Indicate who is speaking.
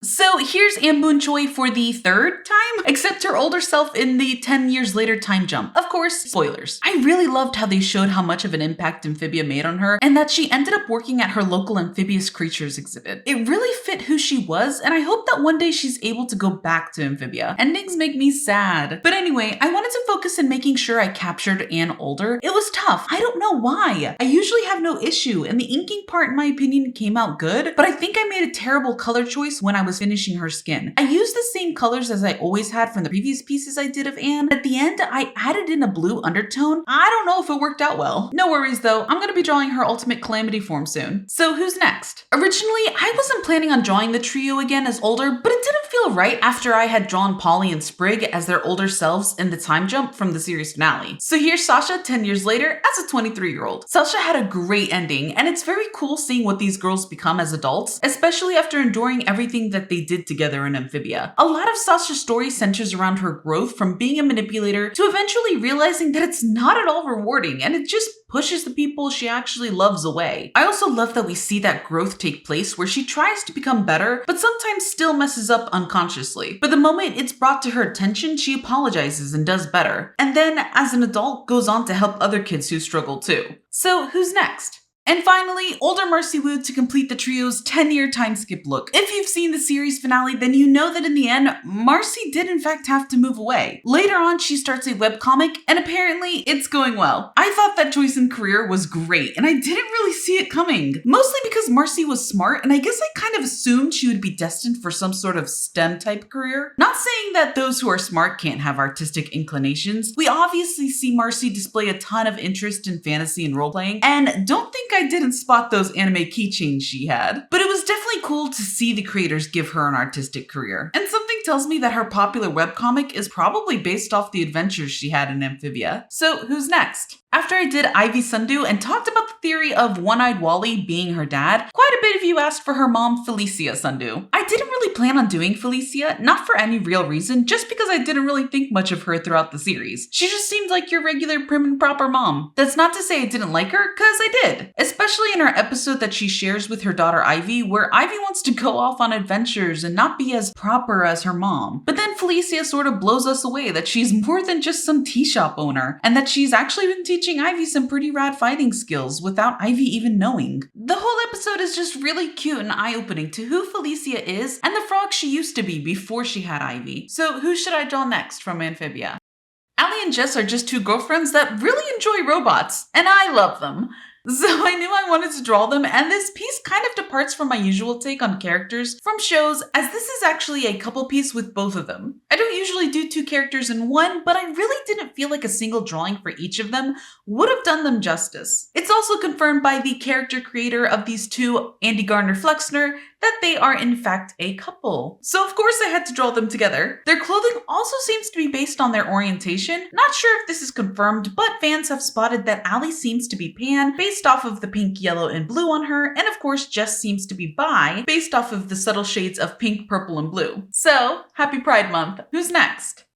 Speaker 1: So here's Anboon Choi for the third time, except her older self in the 10 years later time jump. Of course, spoilers. I really loved how they showed how much of an impact Amphibia made on her, and that she ended up working at her local amphibious creatures exhibit. It really fit who she was, and I hope that one day she's able to go back to Amphibia. Endings make me sad. But anyway, I wanted to focus in making sure I captured Anne older. It was tough. I don't know why. I usually have no issue, and the inking part, in my opinion, came out good, but I think I made a terrible color choice when I was finishing her skin. I used the same colors as I always had from the previous pieces I did of Anne. At the end, I added in a blue undertone. I don't know if it worked out well. No worries though, I'm gonna be drawing her ultimate calamity form soon. So who's next? Originally, I wasn't planning on drawing the trio again as older, but it didn't feel right after I had drawn Polly and Sprig as their older selves in the time jump from the series finale. So here's Sasha 10 years later as a 23-year-old. Sasha had a great ending, and it's very cool seeing what these girls become as adults, especially after enduring everything that they did together in Amphibia. A lot of Sasha's story centers around her growth from being a manipulator to eventually realizing that it's not at all rewarding, and it just pushes the people she actually loves away. I also love that we see that growth take place where she tries to become better, but sometimes still messes up unconsciously. But the moment it's brought to her attention, she apologizes and does better. And then, as an adult, goes on to help other kids who struggle too. So who's next? And finally, older Marcy Wu to complete the trio's 10-year time skip look. If you've seen the series finale, then you know that in the end, Marcy did in fact have to move away. Later on, she starts a webcomic, and apparently it's going well. I thought that choice in career was great, and I didn't really see it coming. Mostly because Marcy was smart, and I guess I kind of assumed she would be destined for some sort of STEM type career. Not saying that those who are smart can't have artistic inclinations. We obviously see Marcy display a ton of interest in fantasy and role-playing, and don't think I didn't spot those anime keychains she had. But it was definitely cool to see the creators give her an artistic career. And something tells me that her popular webcomic is probably based off the adventures she had in Amphibia. So who's next? After I did Ivy Sundu and talked about the theory of One-Eyed Wally being her dad, quite a bit of you asked for her mom, Felicia Sundu. I didn't really plan on doing Felicia, not for any real reason, just because I didn't really think much of her throughout the series. She just seemed like your regular prim and proper mom. That's not to say I didn't like her, cause I did. Especially in her episode that she shares with her daughter Ivy, where Ivy wants to go off on adventures and not be as proper as her mom. But then Felicia sort of blows us away that she's more than just some tea shop owner, and that she's actually been teaching Ivy some pretty rad fighting skills without Ivy even knowing. The whole episode is just really cute and eye-opening to who Felicia is and the frog she used to be before she had Ivy. So who should I draw next from Amphibia? Allie and Jess are just two girlfriends that really enjoy robots, and I love them. So I knew I wanted to draw them, and this piece kind of departs from my usual take on characters from shows, as this is actually a couple piece with both of them. I don't usually do two characters in one, but I really didn't feel like a single drawing for each of them would have done them justice. It's also confirmed by the character creator of these two, Andy Gardner Flexner, that they are in fact a couple. So of course I had to draw them together. Their clothing also seems to be based on their orientation. Not sure if this is confirmed, but fans have spotted that Allie seems to be pan based off of the pink, yellow, and blue on her, and of course Jess seems to be bi based off of the subtle shades of pink, purple, and blue. So, happy Pride Month. Who's next?